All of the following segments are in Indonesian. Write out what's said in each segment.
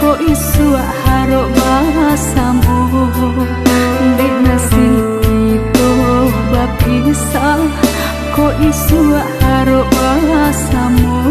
ko isu haro basamu di nasib itu bapisa ko isu haro basamu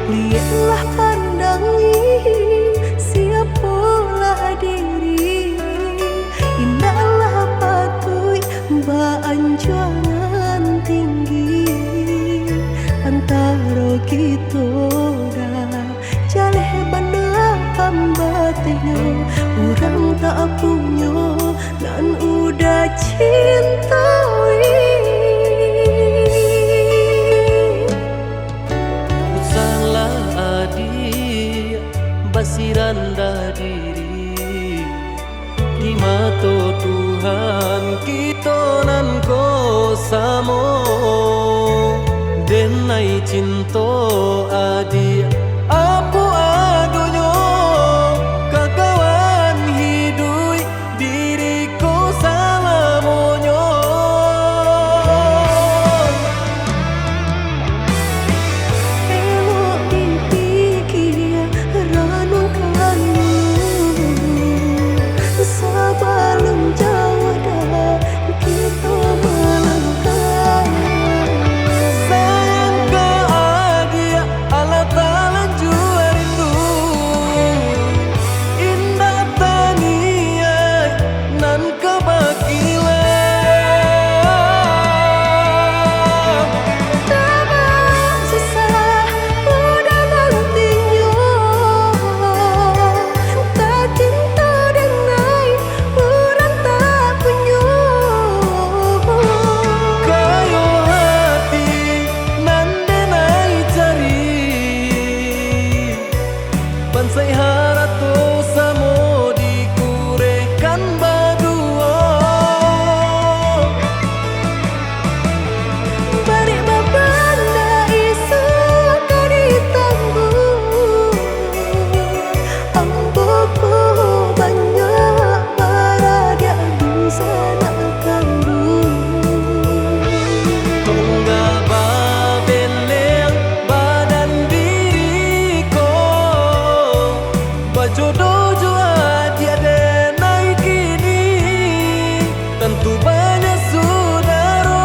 Lihatlah pandangi siapalah diri. Indahlah patui baanjuangan tinggi antara kita dah jaleh benda pambatnya. Orang tak punya dan udah cintai. Basiranda diri di mata Tuhan kita nan ko samo denai cinta adi apa adonyo kakawan hidui diriku salamonyo. Elok dipikir renungkanmu sebelum jauh dah kita melangkah. Sayang ke adia ala talanjua rindu indah taniai nan kebakilan. Tabang susah udah nantinya, tak cinta denai orang tak punya. Kayo hati nan denai cari pansai harato samo dikurekan badua. Balik babanda isu kari tangguh, amboku banyak paraga bisa nak kandung. Tunggal babeleng badan diriku bajodoh jua tiada naik kini tentu banyak saudara.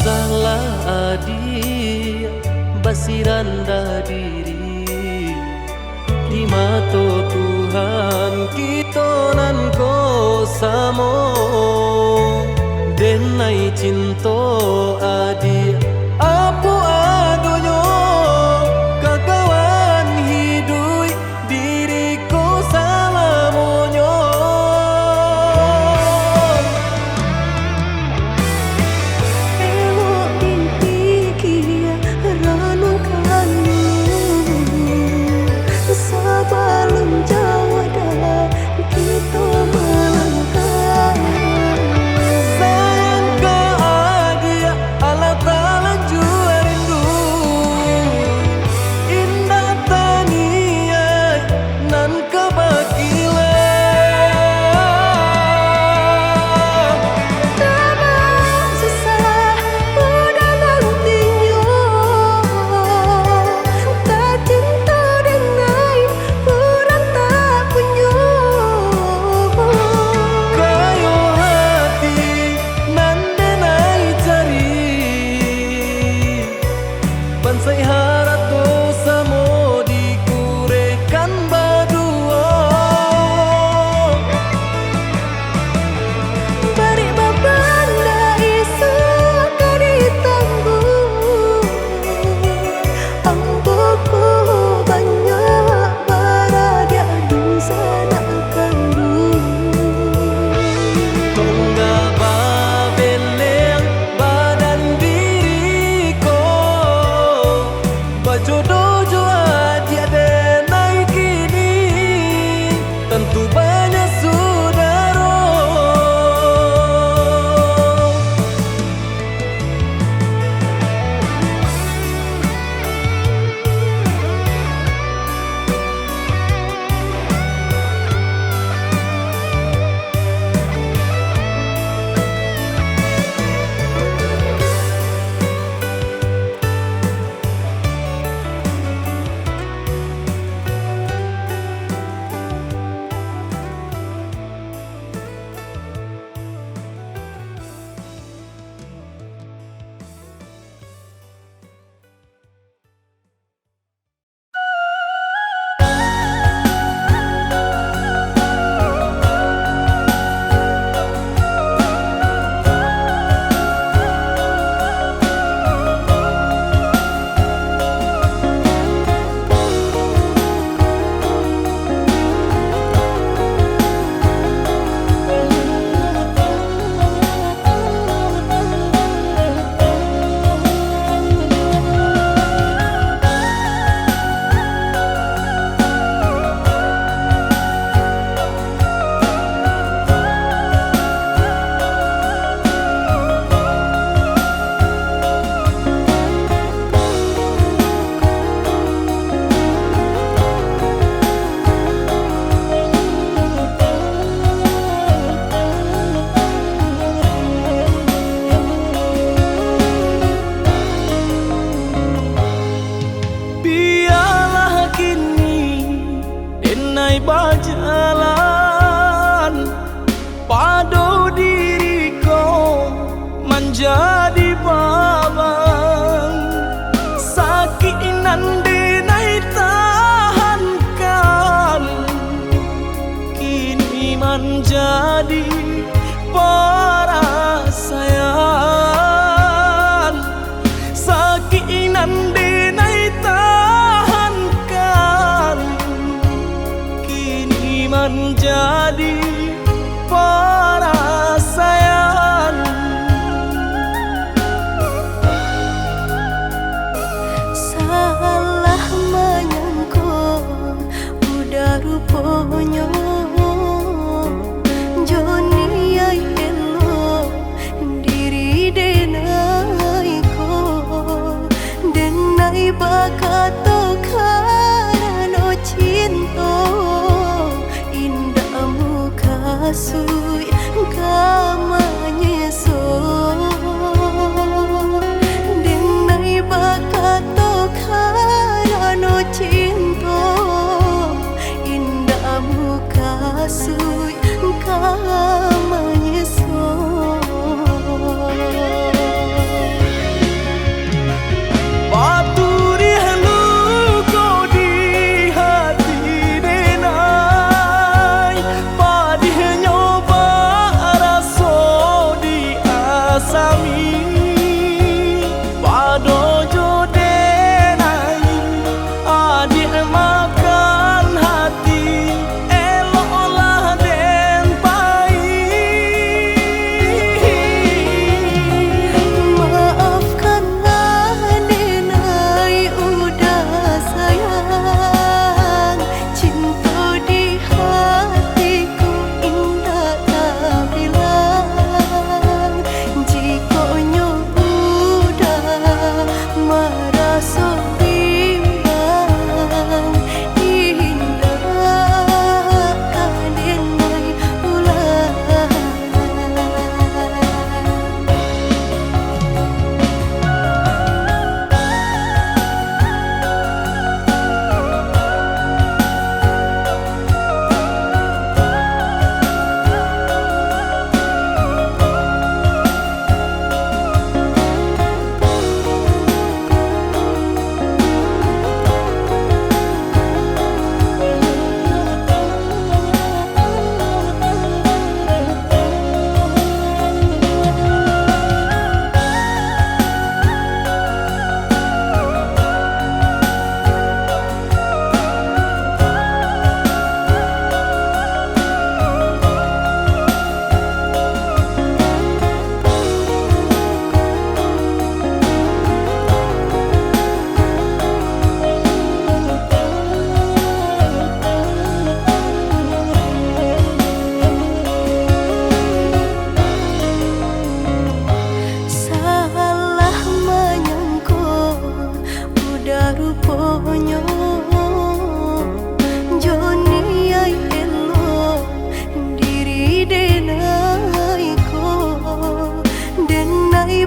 Salah adi basiranda diri di mata Tuhan kita nan ko samo denai cinta adi apa adonyo kakawan hidui diriku salamonyo. Elok dipikir renungkanmu sebelum jauh dah kita melangkah. Sayang ke adia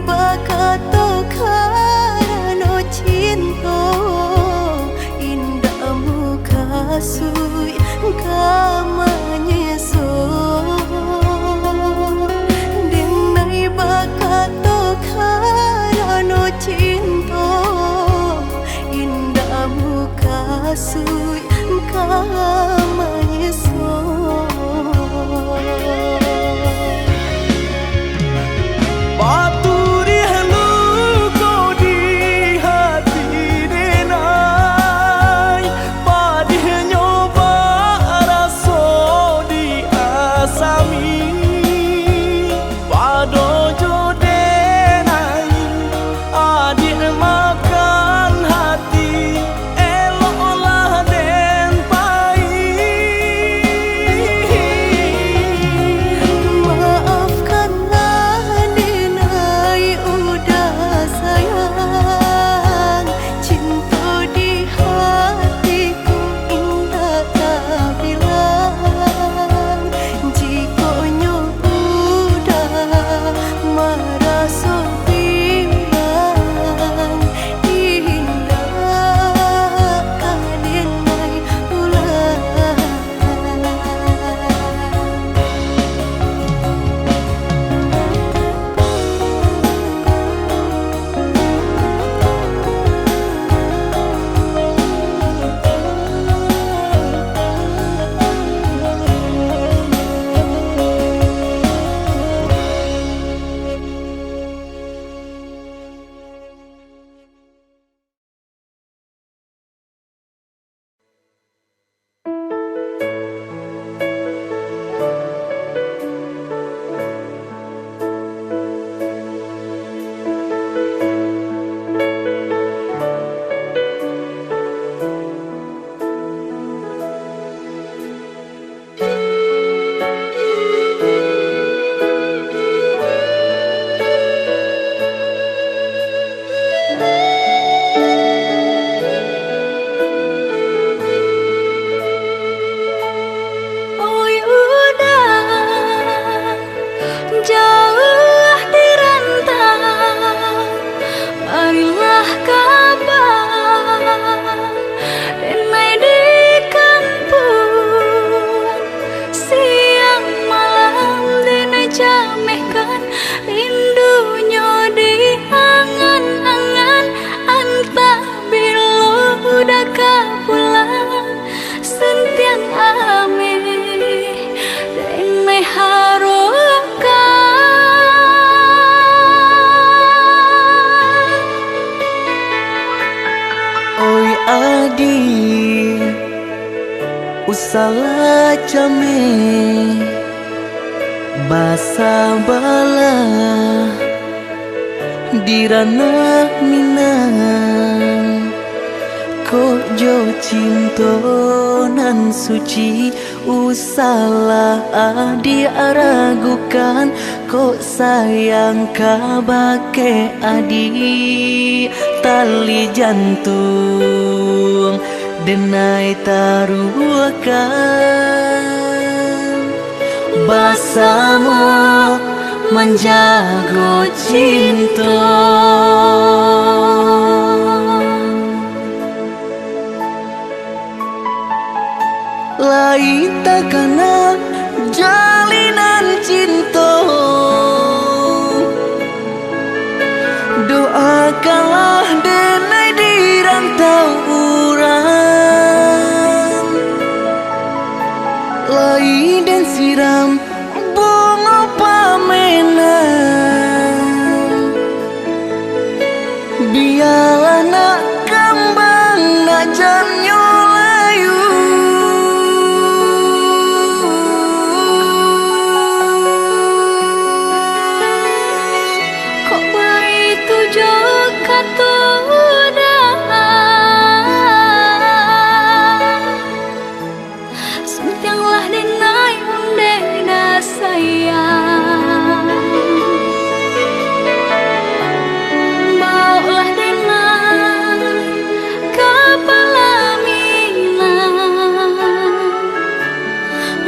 bakato karano cinta indahmu kasui kamanyeso denai bakato karano cinta indahmu kasui kamanyeso Paturi halu kau di hati denai Padih nyoba raso di asami Pado jo denai adik makan hati Elok olah den pai Maafkanlah denai udah sayang cinta di hatiku indah tak bilang jika udah marah so bilang indah denai ulang Oi udah jauh di rantau marilah kabar denai di kampung siang malam denai jamehkan rindunya di angan-angan antah bila udah pulang sentiang ame denai harokan Oi adi usala jame basa bala dirana minang Kok jo cinto nan suci usala adi aragukan Kok sayang kabake adi tali jantung denai taruhkan Basamu menjago cinta Lain takana jalinan cinta Doakanlah denai di rantau urang Lai dan siram bunga pamenang Biarlah nak kembang nak janyo layu kok begitu joka tuh sentianglah denai unde da sayang baulah denai kepala minang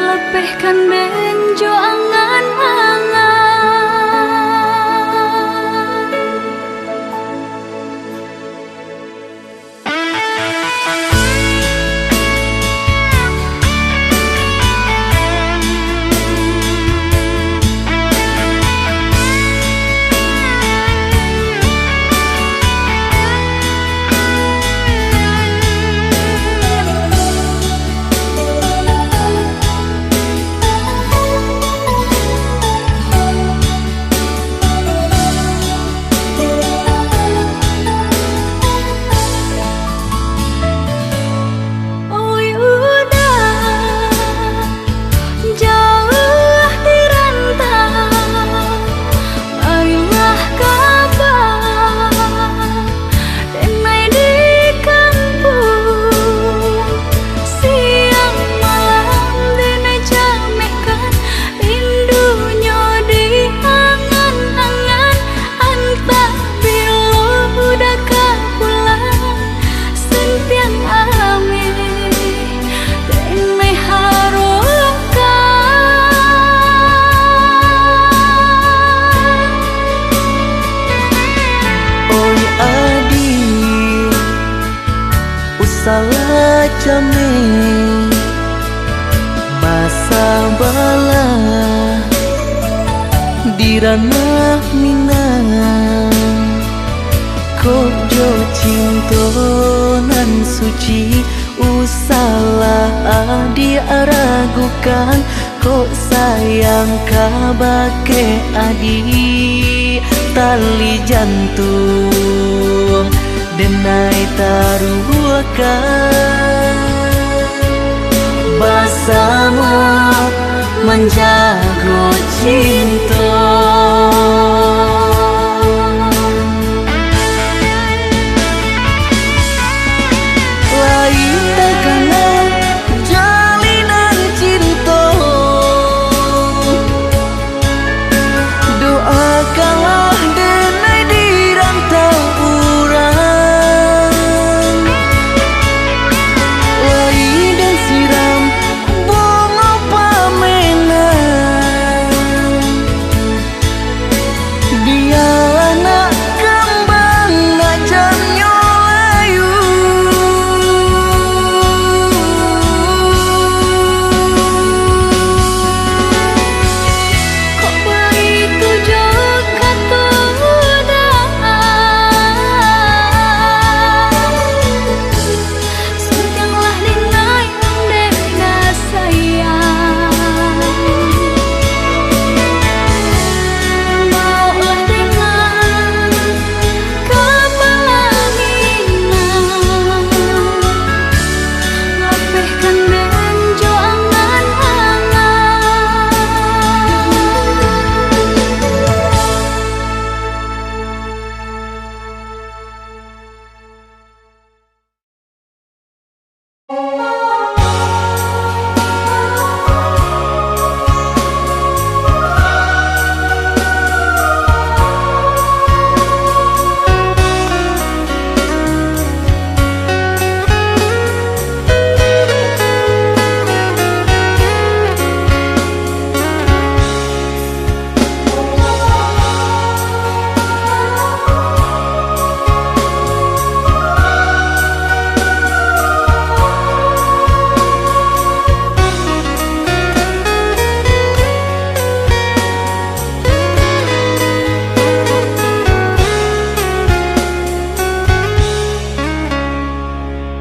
lepehkan benjo angan-angan jame basa bala dirana minang kojo cinto nan suci usalah adi ragukan kok sayang kabake adi tali jantung denai taruhkan bersama menjaga cinta. Lain tekanlah jalinan cinta, doakanlah denai dirantau urang. Lain dan siram bunga pamenang, dia anak kembang nak jamnya layu. Kok begitu juga sudahlah dinai undena sayang maulah dengan kepala minang ngapihkan benjo angan-angan.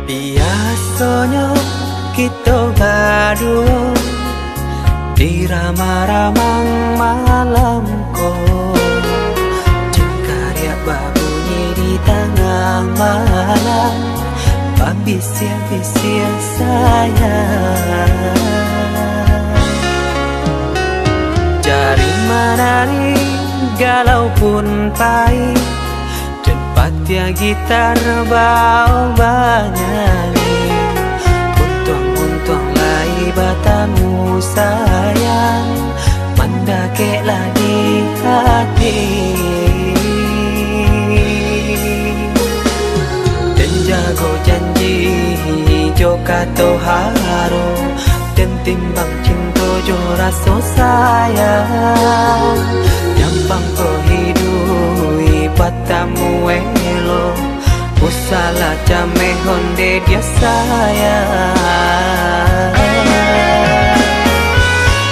Biasanya kita berdua di ramah-ramah malam ko Jengkarya babunyi di tengah malam Babisia-bisia sayang Cari menari galau pun pahit Dan patia gitar bau banyak Untung lai batamu sayang Mandakeklah di hati Dan jago janji joka toharo Dan timbang cinta jo rasa sayang Nyampang ko hidui batamu elo Usala jame honde dia sayang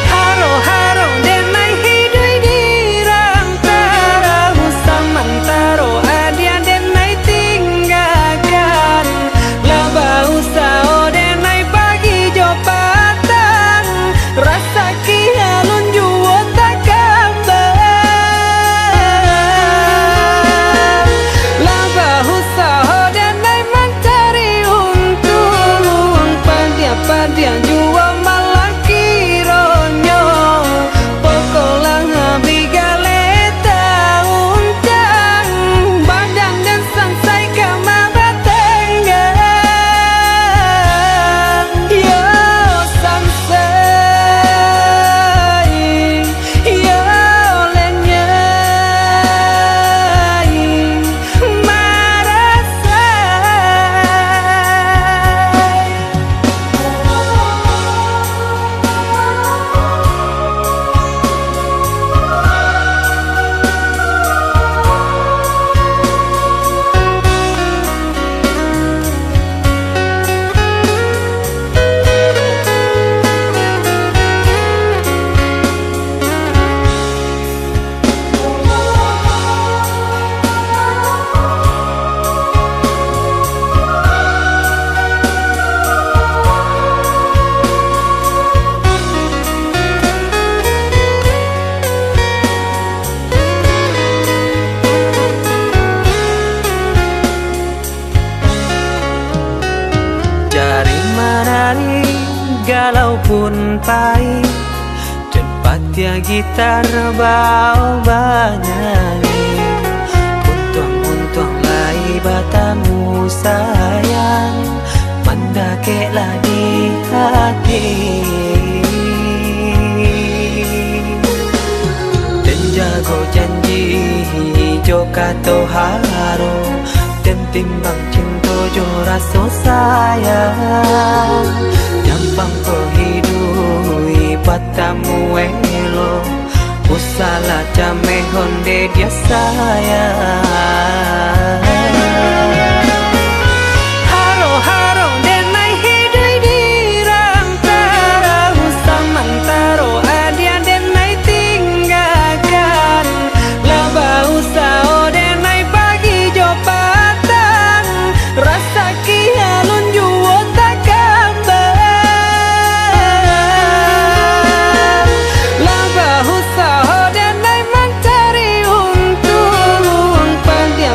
Haro-haro denai hidui dirantara Usamantaro adia denai tinggalkan Laba usao denai bagi jopatan Rasa kialun juo tak kabar Laba usao denai mencari untung Pandia-pandia pun pai, cepat ya gitar bau banyanyi. Untung lai batamu sayang, mandakeklah di hati. Dan jago janji jo kato haro, dan timbang cinta jo rasa sayang. Gampang ko hidui batamu elo, usala jame honde dia sayang. Haro haro denai hidui dirantara, usamantaro adia denai tinggalkan. Laba usao denai bagi jopatan, rasa kialun juo tak gambar. Laba usao denai mencari untung, pandia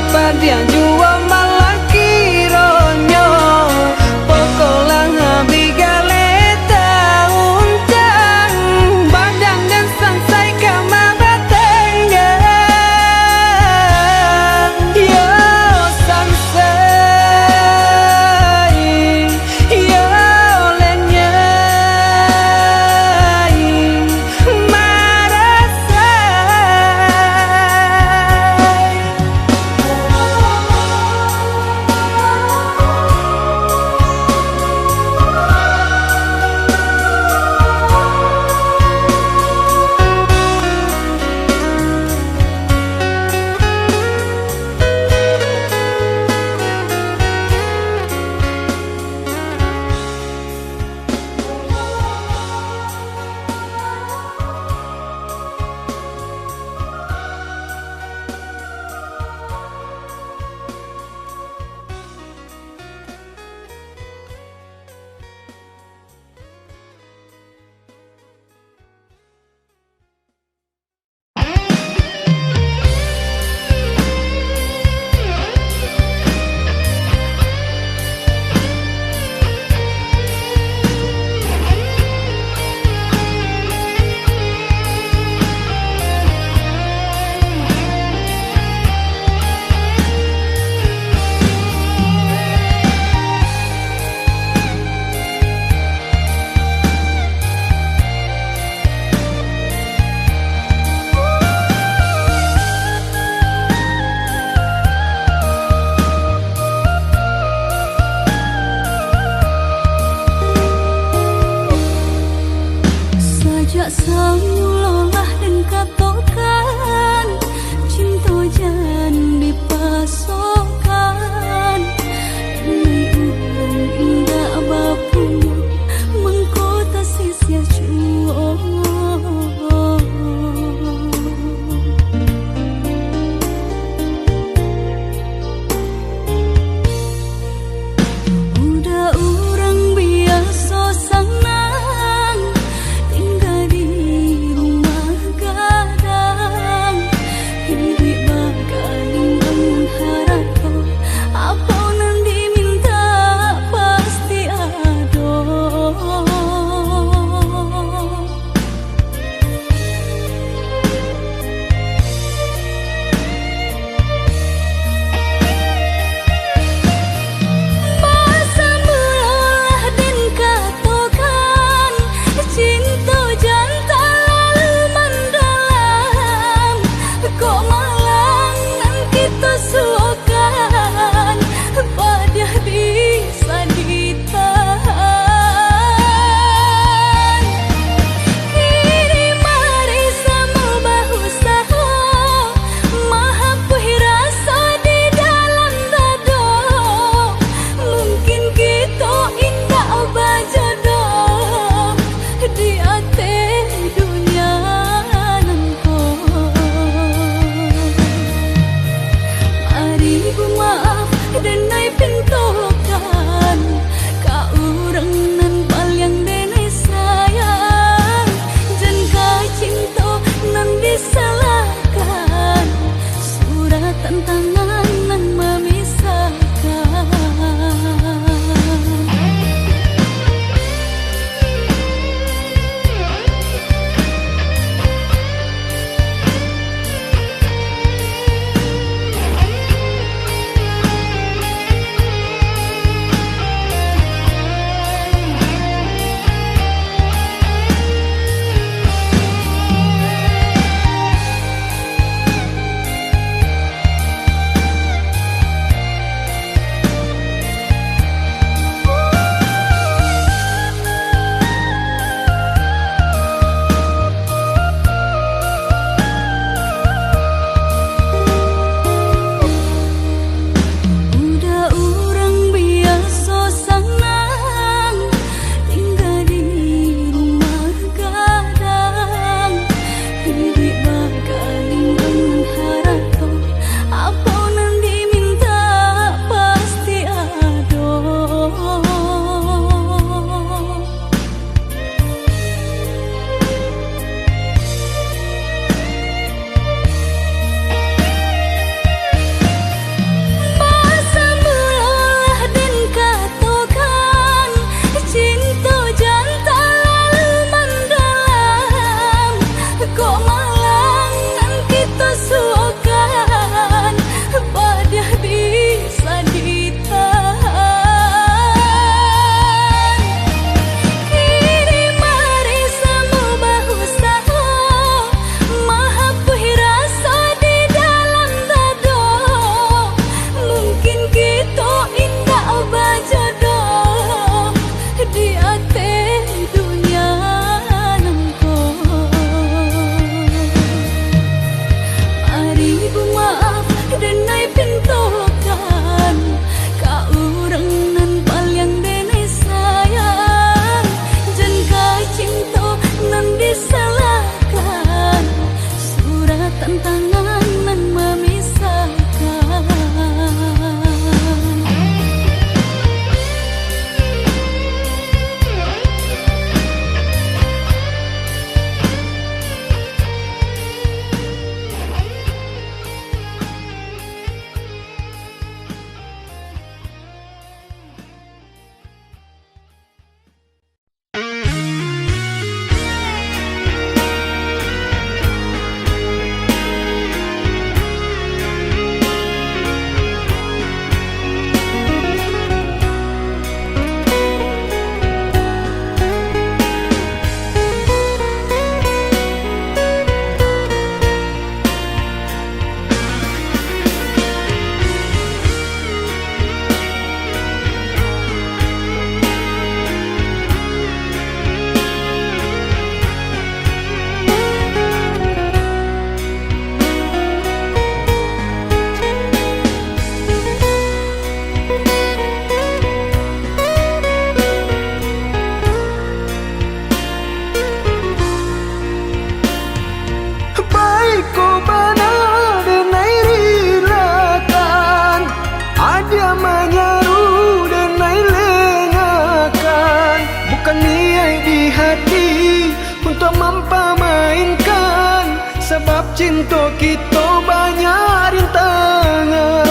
cinta kita banyak rintangan.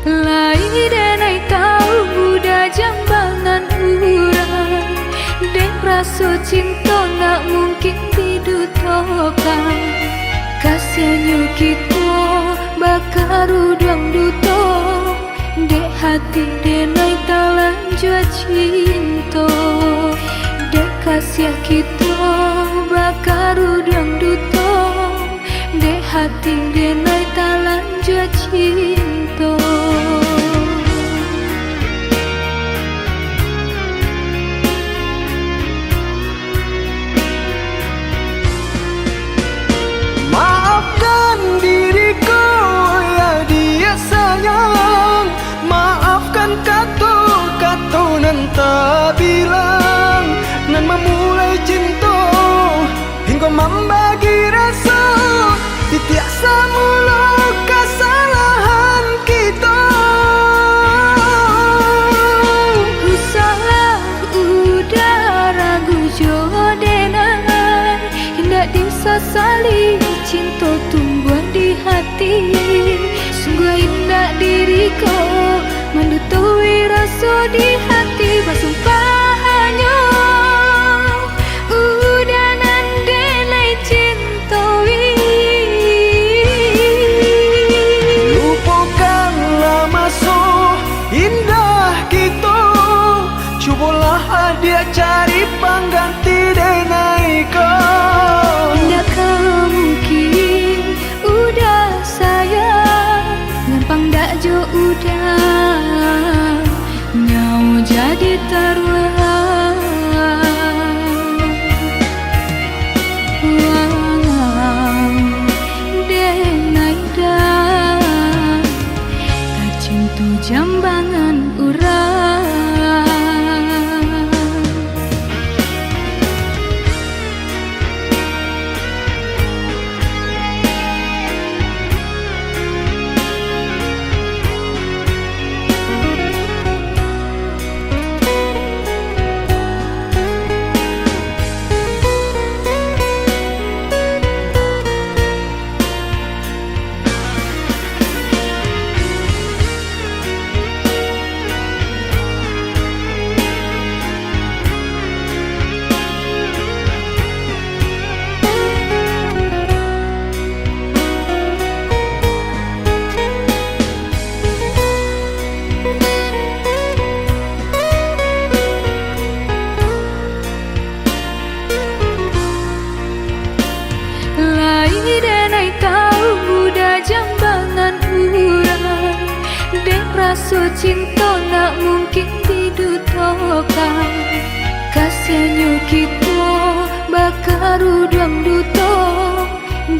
Lai denai tahu muda jambangan urang, dek rasa cinta nak mungkin didutokan. Kasihannya kita bakar udang duto, dek hati denai talan jua cinta. Dek kasihan kita bakar udang duto, dek hati denai talan jua cinta. Maafkan diriku ya dia sayang, maafkan kata-kata nan tak bilang, nan memulai cinta hingga membagi rasa, tiap semula kesalahan kita. Ku salah udah ragu jodoh, hendak disesali cinta tumbuh di hati. Sungguh indah diriku mendutui rasa di hati. Bersumpah hanya udah nandelai cintawi. Lupakanlah masa indah kita, cubalah dia cari pengganti denai kau. Tidakkah mungkin udah sayang, gampang dak jo udah nyau jadi taruhan. Walau denai dah tak cinta jambangan urang. Jambangan urang, dek rasa cinta nak mungkin didutokan. Kasihannya kita bakar udang duto,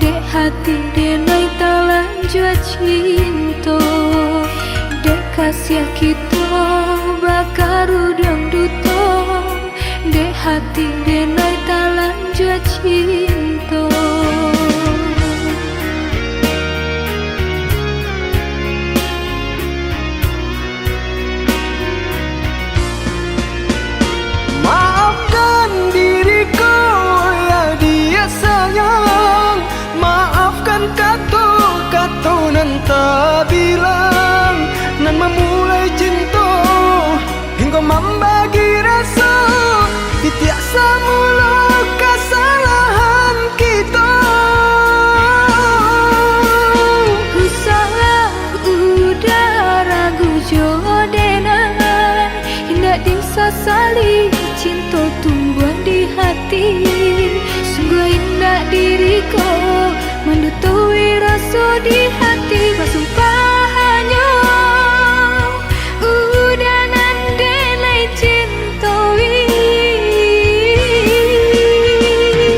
dek hati denai talan jua cinta. Dek kasihan kita bakar udang duto, dek hati denai talan jua cinta. Maafkan diriku ya dia sayang, maafkan kata-kata nan tak bilang, nan memulai cinta hingga membagi rasa, tiap semula kesalahan kita. Ku salah udah ragu jodoh, hendak disesali cinta tumbuh di hati. Sungguh indah diriku mendutui rasa di hati. Bersumpah hanya udah nandelai cintawi.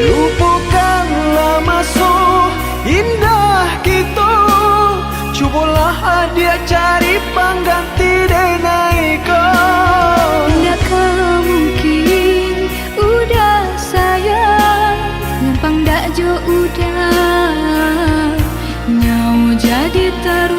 Lupakanlah masa indah kita, cubalah dia cari pengganti denai kau. Tidakkah mungkin udah sayang, gampang dak jo udah nyau jadi taruhan.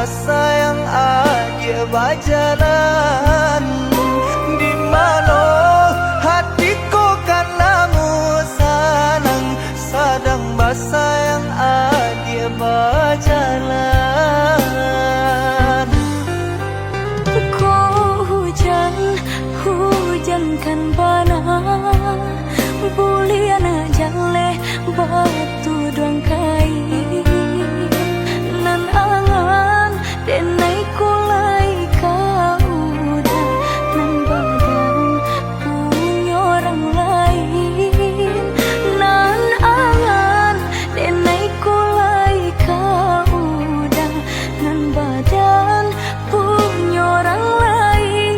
sayang aja berjalan di mana hatiku kan lamu sanang sadang basayang aja berjalan. Ko hujan, hujan kan bana buliana jale batu doang kai nan angan denai kulai kau dah nan badan punya orang lain nan angan denai kulai kau dah nan badan punya orang lain.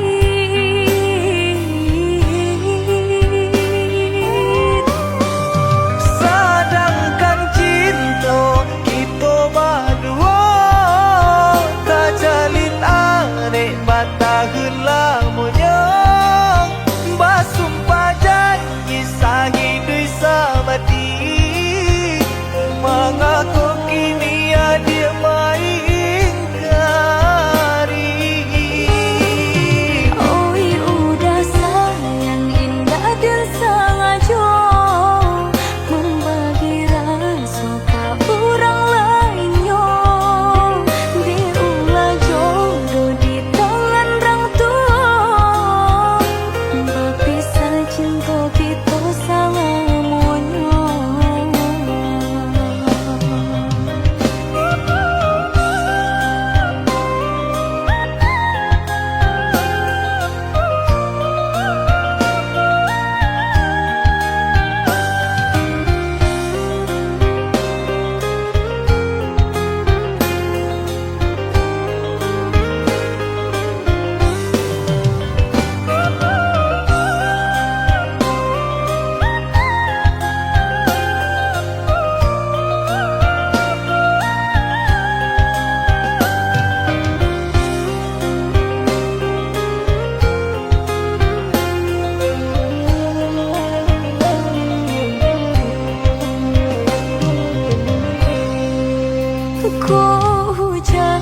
Sedangkan cinta kita berdua tak jalin arek batahun lamanya basumpah janji sahidui samati mengaku kini dia mengingkari. Oi udah sayang indah dan sengaja membagi rasa ke orang lainnya. Diulah jodoh di tangan orang tua berpisah cinta kita selamanya. Ko hujan,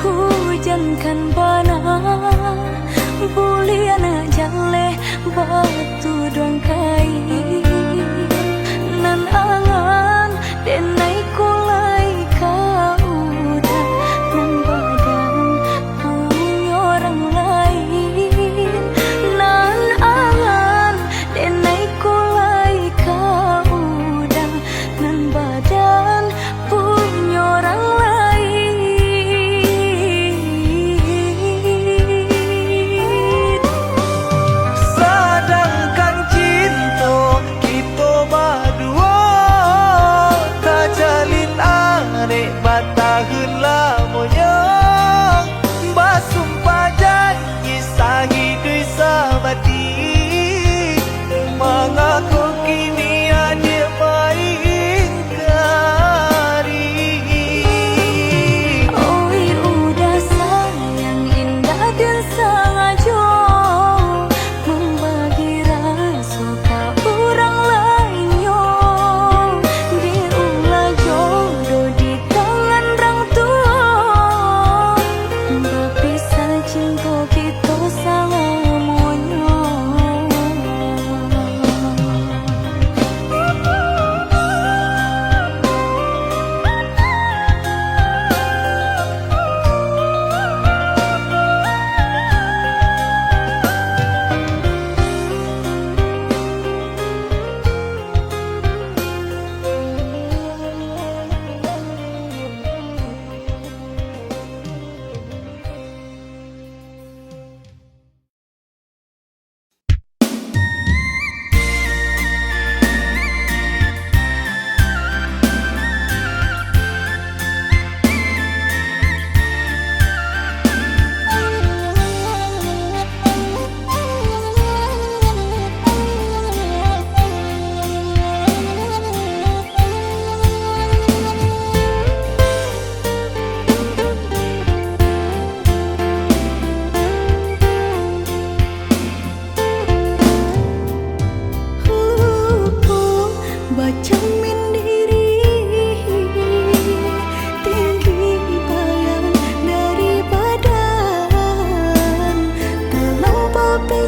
hujan kan bana buliana jale batu doang kai nan angan denai kulai kau dah nan badan punya orang lain nan angan denai kulai kau dah nan badan punya orang lain. Sedangkan cinta kita berdua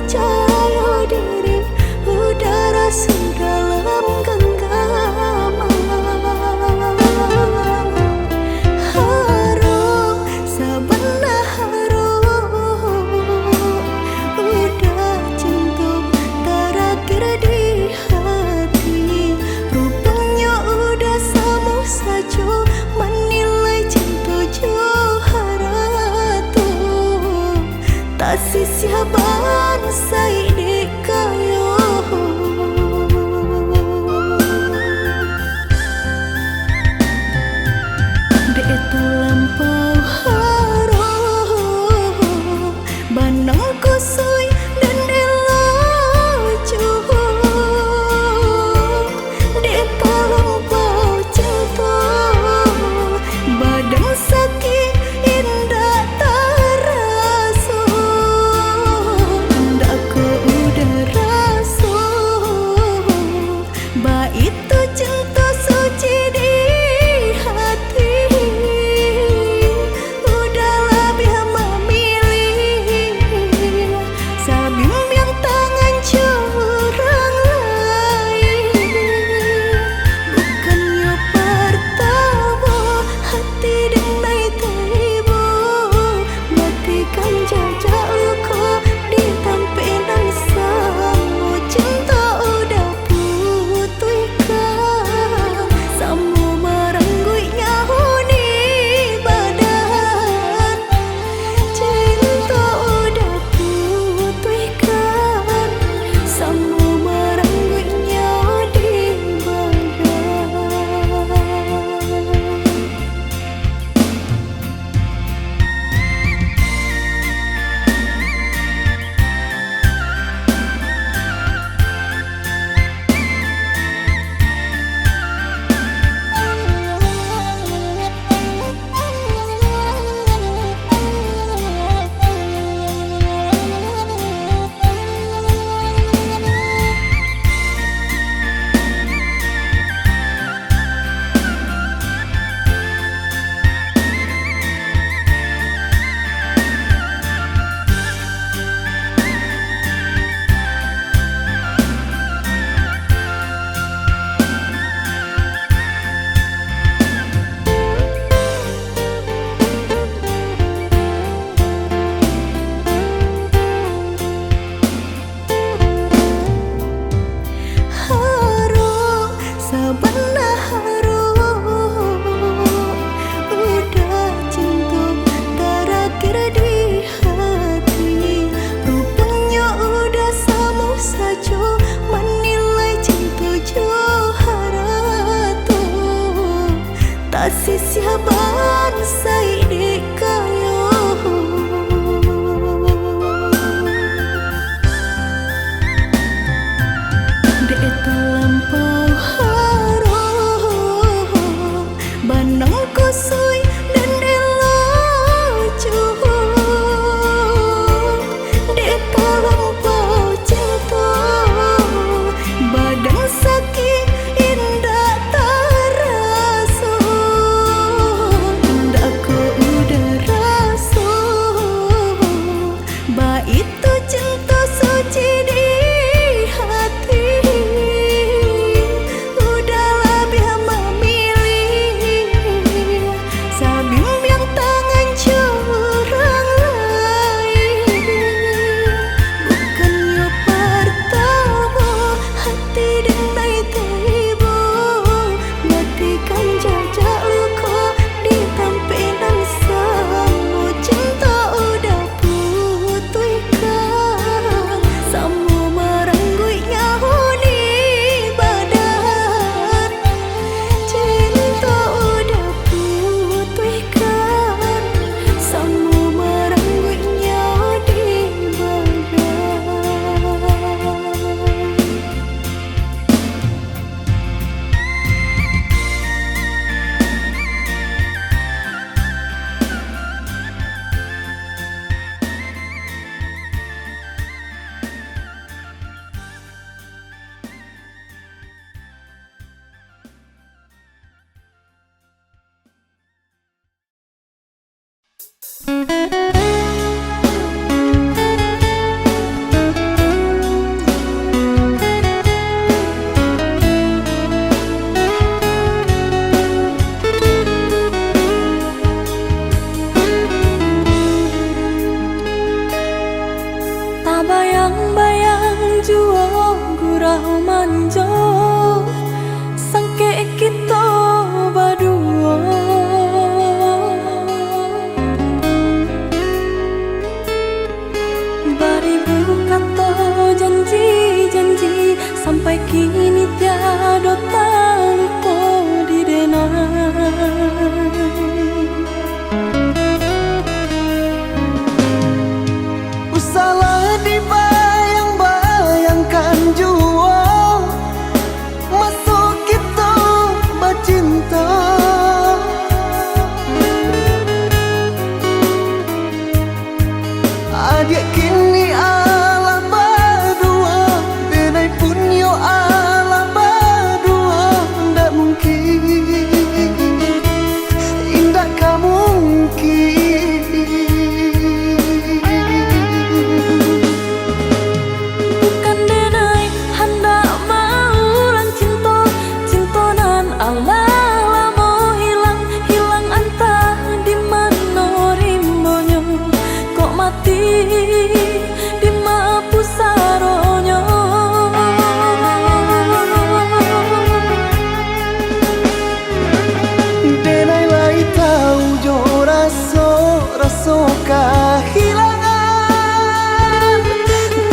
percaya diri, udara dalam genggaman. Harum, sebenarnya harum, udah cinta terakhir di hati. Rupanya udah sama saja menilai cinta Johara tuh. Tak sisiaban saya dikayo. Dek terlampau harum, banang kusui dan elaju. Dek terlampau cinta, badan sakit indah terasa. Ndak ribu kata janji-janji, sampai kini tiada terlupa di denai. Salah dibayang-bayangkan jua, masuk kita bercinta. Adik kini ala berdua, denai pun yo ala berdua. Ndak mungkin, indah kamu mungkin. Bukan denai hendak mau lan cinta, cinta nan Allah lamo hilang, hilang entah di mana rimbonya. Kok mati di mana pusaronya. Denai lai tahu jo raso kehilangan,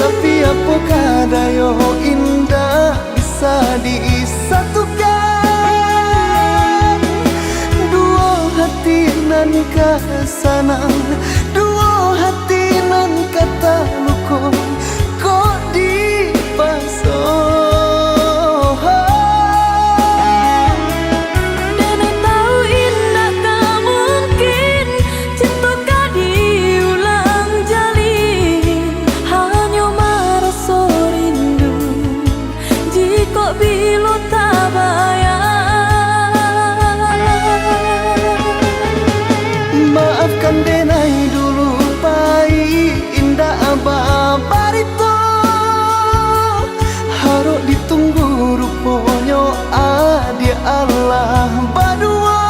tapi apakah dayo indah bisa disatukan. Dua hati nan kesanang, dua hati nan kata luko, kok dipasang. Denai tahu indah tak mungkin, cinta kah diulang jalin. Hanya merasa rindu jika bila tak bayang. Maafkan denai dulu pai indah abar itu, harus ditunggu rupanya adia Allah berdua.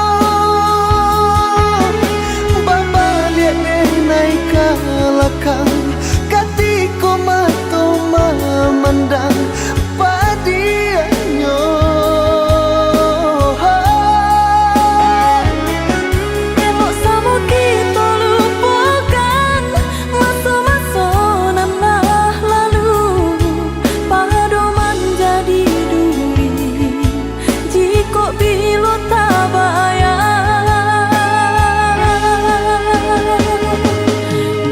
Bapa lihat denai kalakang, ketika mata memandang padianya. Elok sama kita lupakan masa-masa nan lah lalu, pada menjadi duri jika bila tak bayang.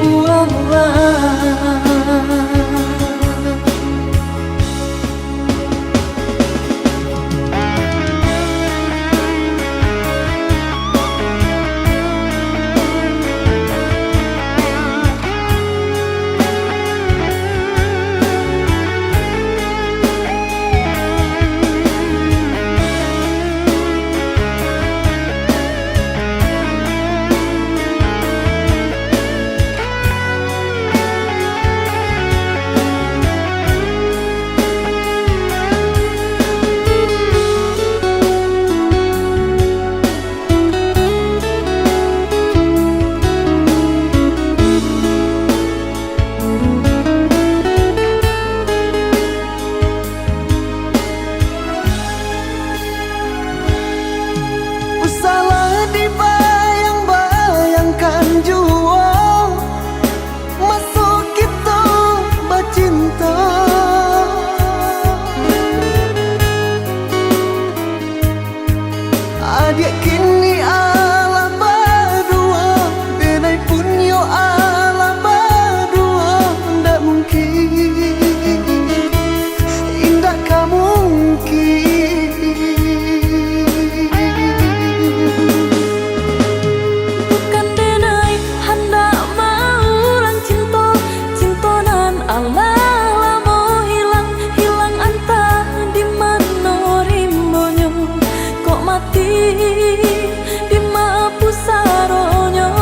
Buanglah salah dibayang-bayangkan jua, masuk kita bercinta. Adik kini ala berdua, denai pun yo ala berdua. Ndak mungkin, indah kamu mungkin. bukan denai hendak mau lan cinta, cinta nan Allah lamo hilang, hilang entah di mana rimbonya. Kok mati di mana pusaronya.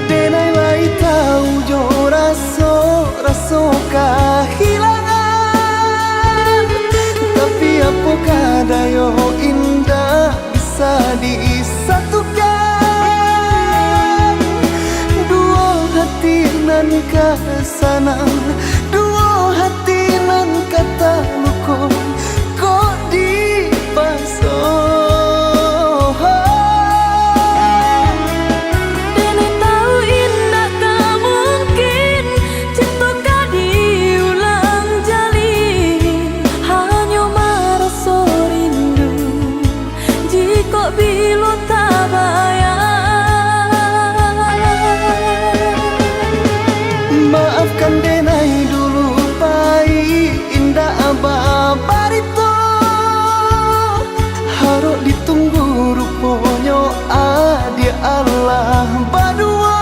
Denai lai tahu jo raso kehilangan, tapi apakah dayo indah bisa disatukan. Dua hati nan kesanang, dua hati nan kata luko, kok dipasang. jiko bilo tabayang. Maafkan denai dulu pai indah abah barito, harus ditunggu rupanya adia Allah badua.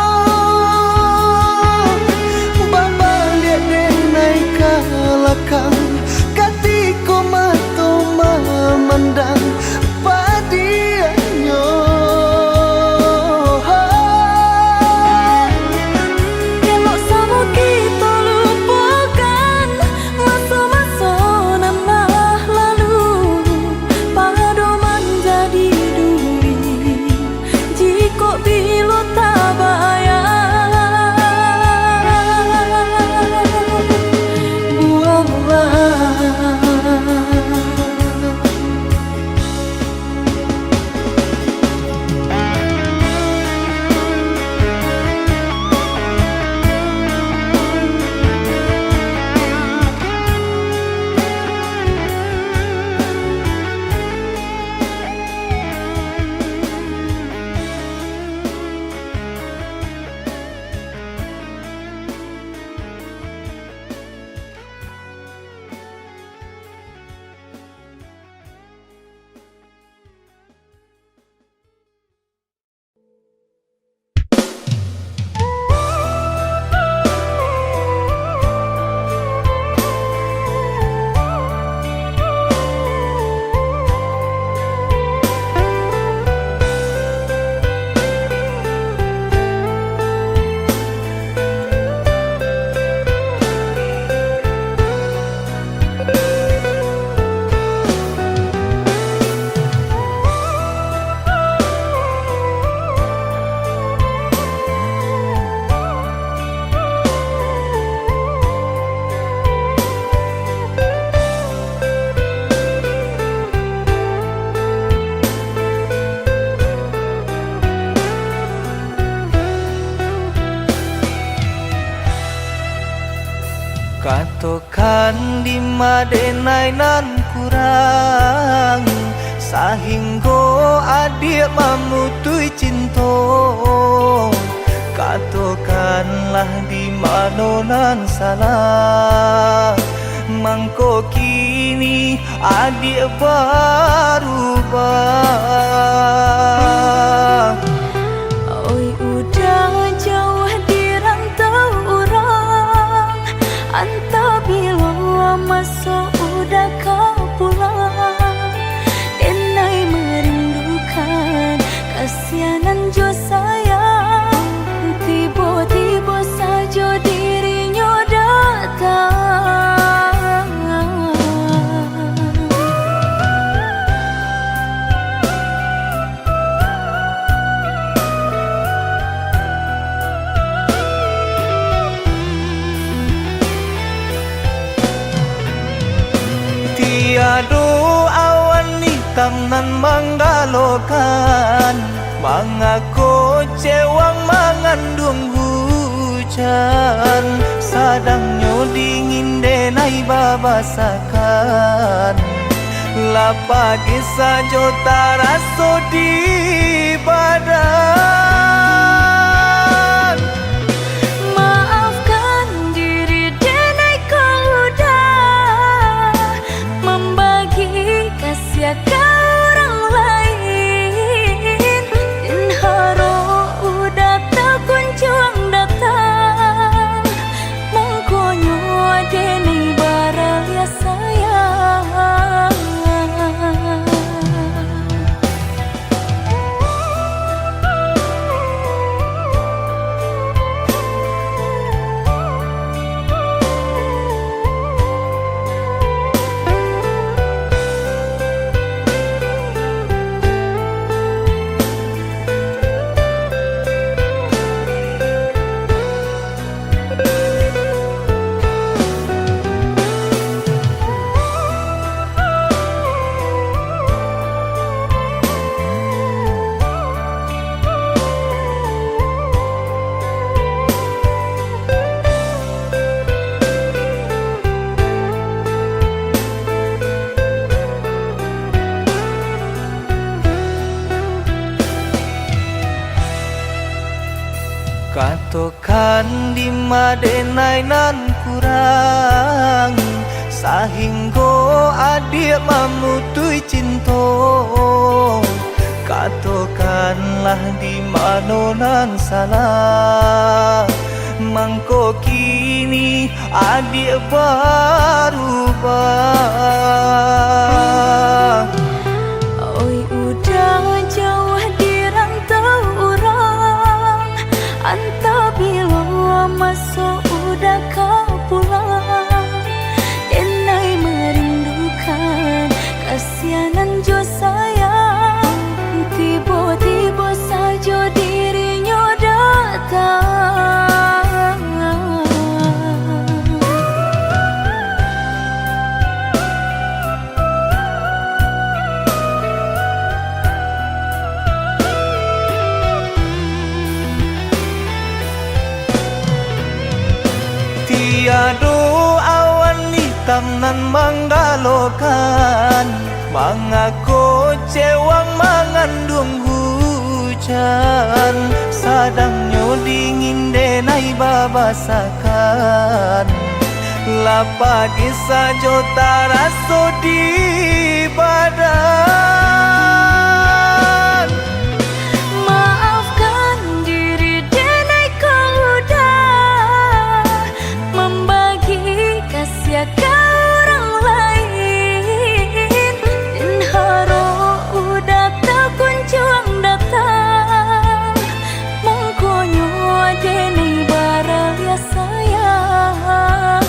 Baba lihat denai kalakang katiko mato memandang padianyo. Elok sama kita lupakan masa-masa namah lalu, pado menjadi duri jika bilo tabayang. Buanglah katokan di madenai nan kurang sahingga adik mamutui cinta. Katokanlah di mana nan salah, mangko kini adik berubah. oi udah jauh di rantau orang, anta bila masa udah kau pulang. Denai merindukan kasihanan jo sayang, tiba-tiba saja dirinya datang. Tiado awan hitam nan menggalokan, mengaku cewang mengandung hujan, sadangnya dingin denai babasakan. Lapagi saja taraso di badan. Maafkan diri denai kau udah membagi kasih ke orang lain, dan haro udah tak kunjung datang. Mongkonyo denai baraya sayang. katokan di madenai nan kurang sahinggo adik mamutui cinta. Katokanlah di manonan salah, mangko kini adik berubah. Oi udah jauh di rantau orang, anta bila masuk udah kau pulang. Denai merindukan kasihanan jo sayang, tiba-tiba saja dirinya datang. Tiado awan hitam nan menggalokan, mengaku cewang mengandung hujan. Sadangnya dingin denai babasakan, lapa desa jota raso di badan. Maafkan diri denai kau udah membagi kasih ke orang lain, dan haro udah tak kunjung datang. Mongkonyo denai baraya sayang.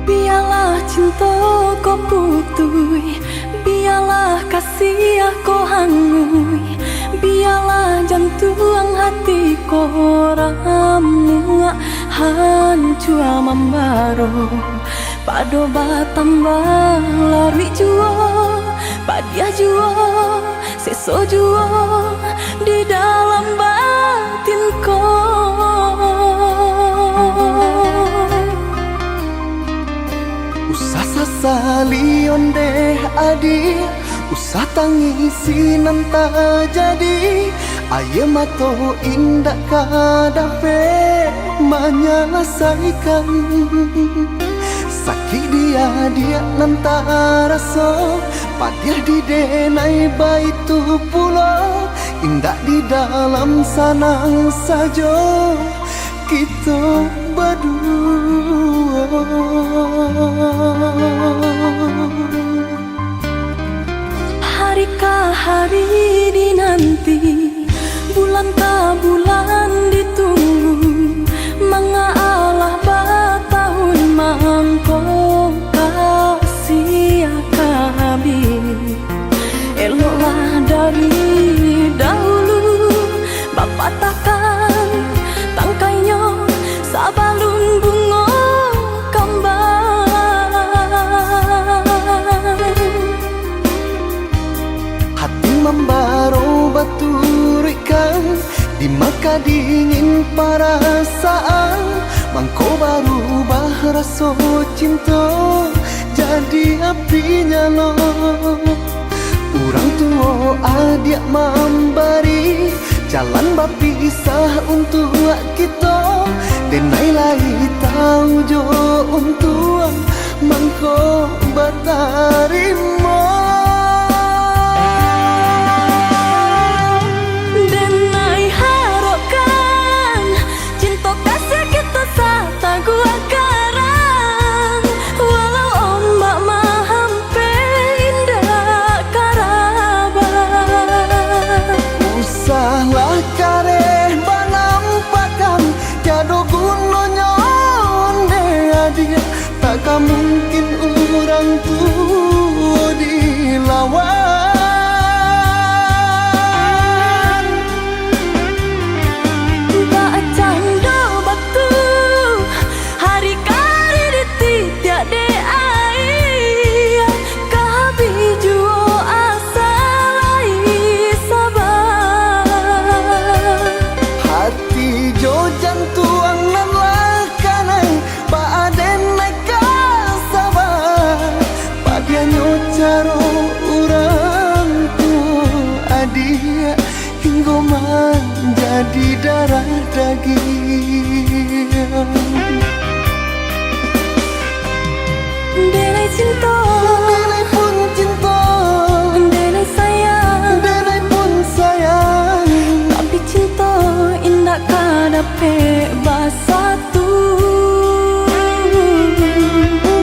Biarlah cinta kau putui, biarlah kasih kau hangui, biarlah jantung hati kau ramu hancur membaro. Pado batambah lari jua, padia jua, seso jua di dalam batin kau. Usah sasali onde adi, usah tangisi nanta jadi. Aye mato indah kadape menyelesaikan sakit dia nanta rasa. Padiah di denai baitu pulau, indah di dalam sanang saja kita berdua. Harikah hari dinanti, bulankah bulan ditunggu, mengalah batahun mangko kasih habis. Eloklah dari dahulu, Bapak takkan tangkainya sabalun bunga kembang. Hati membaro baturikan, di maka dingin perasaan. Mangko baru rasa cinta jadi api nyala. Orang tua adik memberi jalan berpisah untuk kita. Denai lagi tahu jo untuk mangko bertarima. Denai harapkan cinta kasih kita sata gua jadi darah daging. Denai cinta, Denai pun cinta, denai sayang, denai pun sayang. tapi cinta indah kadape basatu.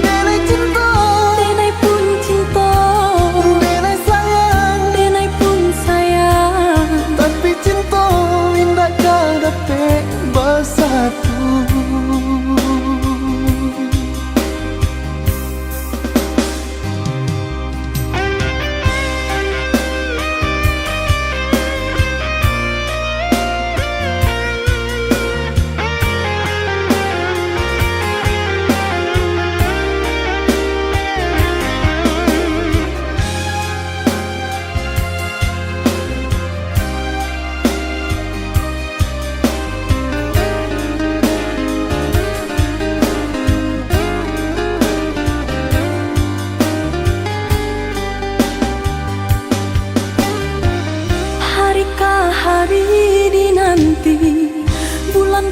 Denai cinta, Denai pun cinta, denai sayang, denai pun sayang, tapi cinta indah kadape bersatu. Hari dinanti, bulan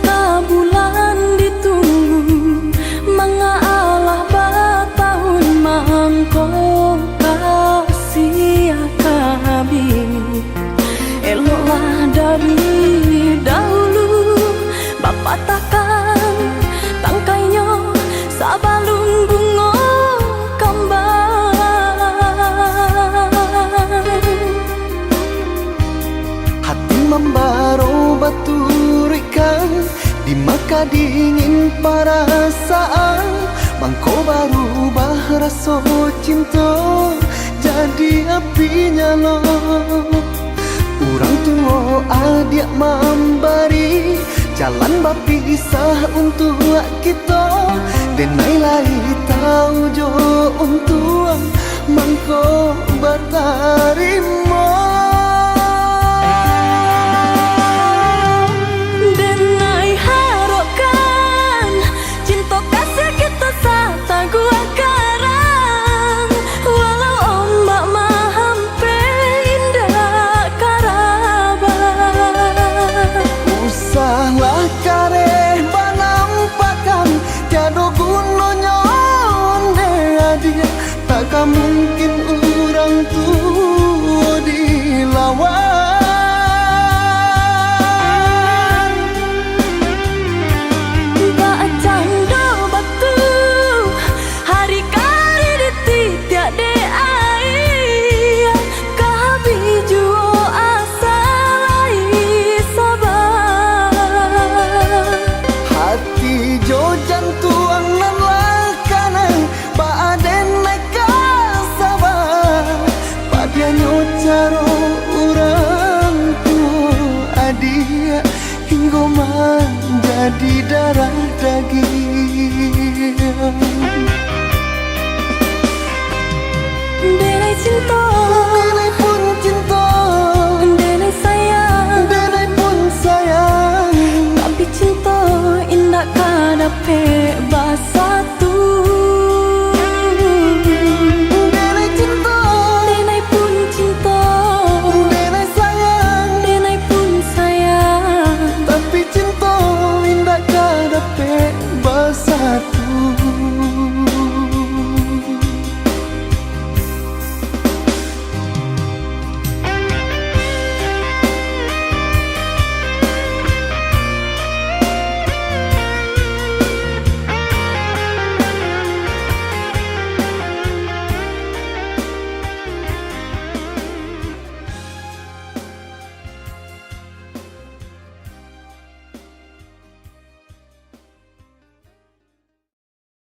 ditunggu, mengalah batahun mangkok kasih kabin. Eloklah dari dahulu, Bapak takkan tangkainya sabalun bunga Membaro baturikan di maka dingin perasaan, mangko baru rasa cinta jadi api nyala. Urang tua adik memberi jalan berpisah untuk kita, denai lagi tahu jo untuk mangko bertarimo.